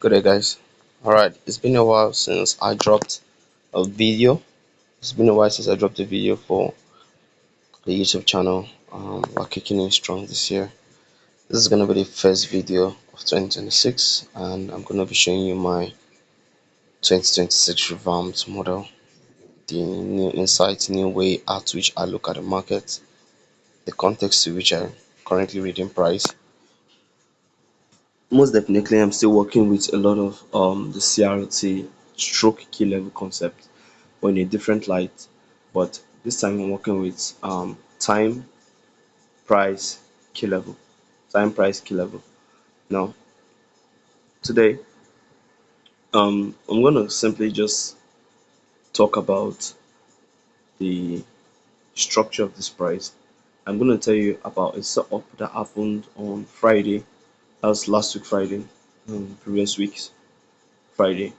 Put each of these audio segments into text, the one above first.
Good day, guys. Alright, it's been a while since I dropped a video. It's been a while since I dropped a video for the YouTube channel. We're kicking in strong this year. This is gonna be the first video of 2026, and I'm gonna be showing you my 2026 revamped model, the new insights, new way at which I look at the market, the context to which I currently reading price. Most definitely, I'm still working with a lot of the CRT stroke key level concept, but in a different light. But this time I'm working with time, price, key level. Time, price, key level. Now, today, I'm gonna simply just talk about the structure of this price. I'm gonna tell you about a setup that happened on Friday. That was last week Friday, previous week's Friday.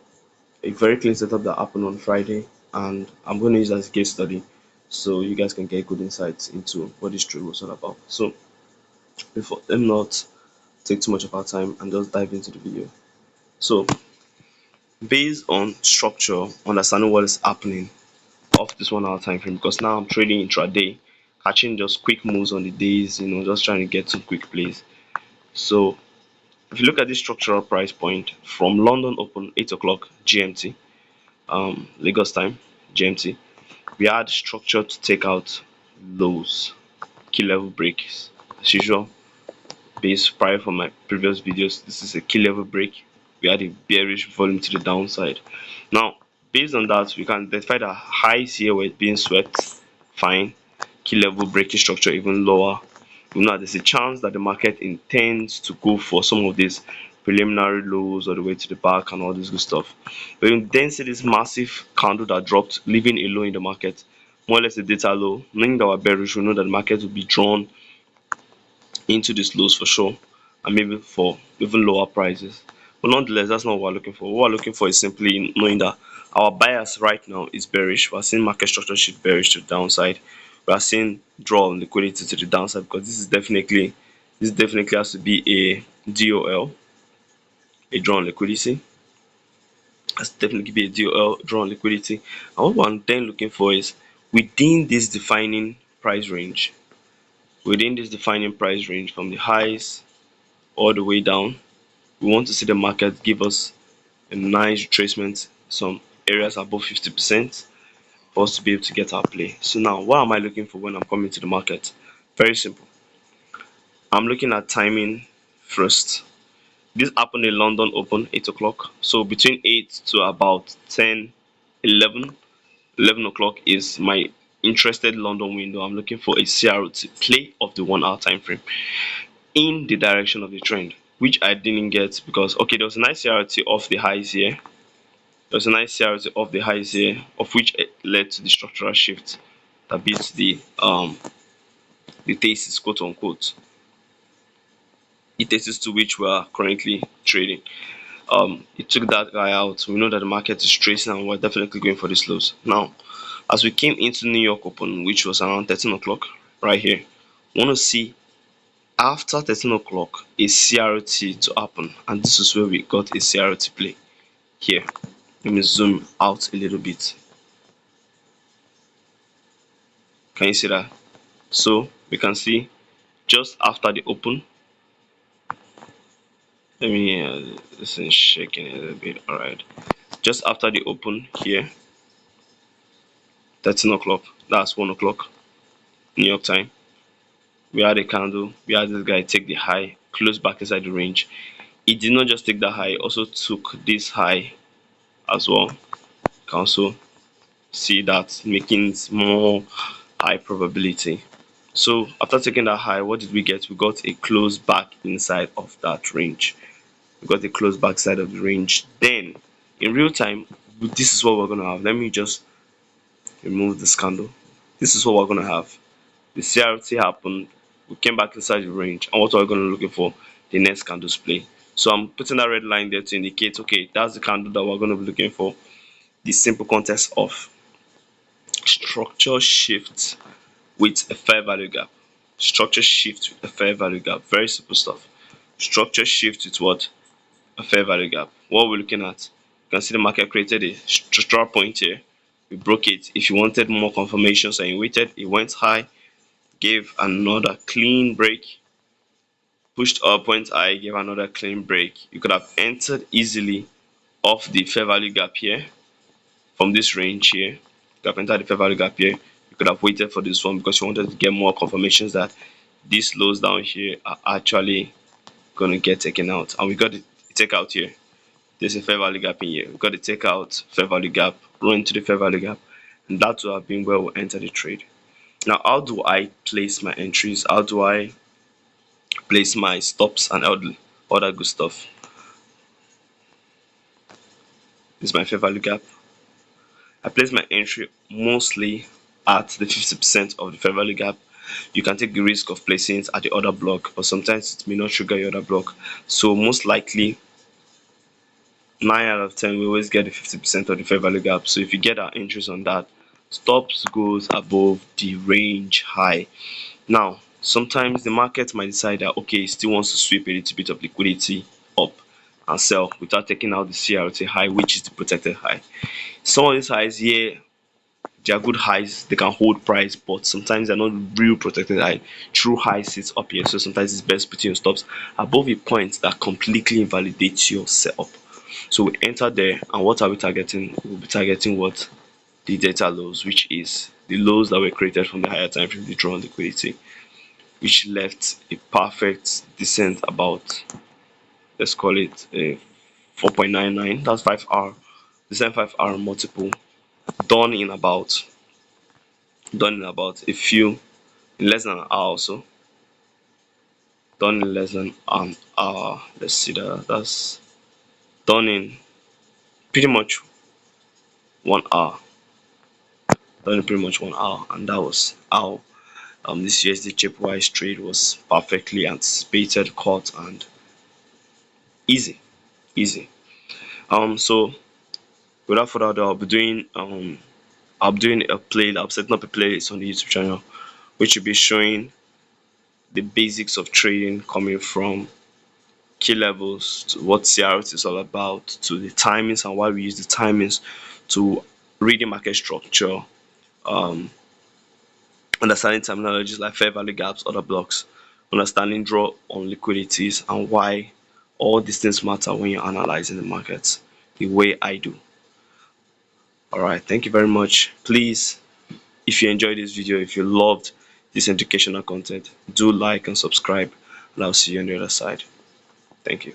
A very clean setup that happened on Friday, and I'm going to use it as a case study so you guys can get good insights into what this trade was all about. So, before let me not take too much of our time and just dive into the video. So, based on structure, understanding what is happening off this 1 hour time frame, because now I'm trading intraday, catching just quick moves on the days, just trying to get some quick plays. So, if you look at this structural price point from London Open 8 o'clock GMT, Lagos time GMT, we had structure to take out lows, key level breaks. As usual, based prior from my previous videos, this is a key level break. We had a bearish volume to the downside. Now, based on that, we can identify that highs here were being swept. Fine. Key level breaking structure even lower. Now, there's a chance that the market intends to go for some of these preliminary lows all the way to the back and all this good stuff. But you then see this massive candle that dropped, leaving a low in the market, more or less a data low. Knowing that we're bearish, we know that the market will be drawn into these lows for sure, and maybe for even lower prices. But nonetheless, that's not what we're looking for. What we're looking for is simply knowing that our bias right now is bearish. We're seeing market structure shift bearish to the downside. We are seeing draw on liquidity to the downside, because this definitely has to be a DOL, a draw on liquidity. Has to definitely be a DOL, draw on liquidity. And what I'm then looking for is within this defining price range, from the highs all the way down, we want to see the market give us a nice retracement, some areas above 50%, for us to be able to get our play. So now, what am I looking for when I'm coming to the market? Very simple. I'm looking at timing first. This happened in London Open 8 o'clock. So between 8 to about 10, 11 o'clock is my interested London window. I'm looking for a CRT play of the 1 hour time frame in the direction of the trend, which I didn't get because, okay, there was a nice CRT off the highs here. There was a nice CRT off the highs here, of which it led to the structural shift that beats the thesis, quote unquote, the thesis to which we are currently trading. It took that guy out. We know that the market is tracing, and we're definitely going for these lows. Now, as we came into New York Open, which was around 13 o'clock, right here, we want to see after 13 o'clock a CRT to happen, and this is where we got a CRT play here. Let me zoom out a little bit. Can you see that? So we can see just after the open, let me this is shaking a little bit. All right, just after the open here, 13 o'clock, that's 1 o'clock New York time, we had a candle, we had this guy take the high, close back inside the range. It did not just take that high, it also took this high as well. You can also see that, making it more high probability. So after taking that high, what did we get? We got a close back inside of that range. We got a close back side of the range. Then in real time, this is what we're gonna have. Let me just remove this candle. This is what we're gonna have. The CRT happened, we came back inside the range, and what we're gonna looking for, the next candle's play. So I'm putting that red line there to indicate, okay, that's the candle that we're gonna be looking for. The simple context of structure shift with a fair value gap. Structure shift with a fair value gap. Very simple stuff. Structure shift with what? a fair value gap. What we're looking at, you can see the market created a structural point here. We broke it. If you wanted more confirmations and you waited, it went high, gave another clean break, pushed up, went high, gave another clean break. You could have entered easily off the fair value gap here from this range here. You could have entered the fair value gap here. You could have waited for this one because you wanted to get more confirmations that these lows down here are actually going to get taken out. And we got the take out here. There's a fair value gap in here. We got the take out, fair value gap, run to the fair value gap, and that will have been where we enter the trade. Now, how do I place my entries? How do I place my stops and all that good stuff? This is my fair value gap. I place my entry mostly at the 50% of the fair value gap. You can take the risk of placing it at the other block, but sometimes it may not trigger your other block. So most likely 9 out of 10 we always get the 50% of the fair value gap. So if you get our entries on that, stops goes above the range high. Now sometimes the market might decide that okay, it still wants to sweep a little bit of liquidity up and sell without taking out the CRT high, which is the protected high. Some of these highs here, they are good highs, they can hold price, but sometimes they're not real protected high. True high sits up here, so sometimes it's best putting your stops above a point that completely invalidates your setup. So we enter there, and what are we targeting? We'll be targeting what? The data lows, which is the lows that were created from the higher time frame withdrawal liquidity, which left a perfect descent about, let's call it a 4.99. That's 5 hour descent, 5 hour multiple, done in about a few, in less than an hour or so. Done in less than an hour. Let's see that. That's done in pretty much 1 hour. Done in pretty much 1 hour, and that was how this USDJPY trade was perfectly anticipated, caught, and easy, easy. So without further ado, I'll be doing a play. I'll setting up a playlist on the YouTube channel, which will be showing the basics of trading, coming from key levels to what CRT is all about, to the timings and why we use the timings, to reading market structure, um, understanding terminologies like fair value gaps, other blocks, understanding draw on liquidities, and why all these things matter when you're analyzing the markets the way I do. All right, thank you very much. Please, if you enjoyed this video, if you loved this educational content, do like and subscribe, and I'll see you on the other side. Thank you.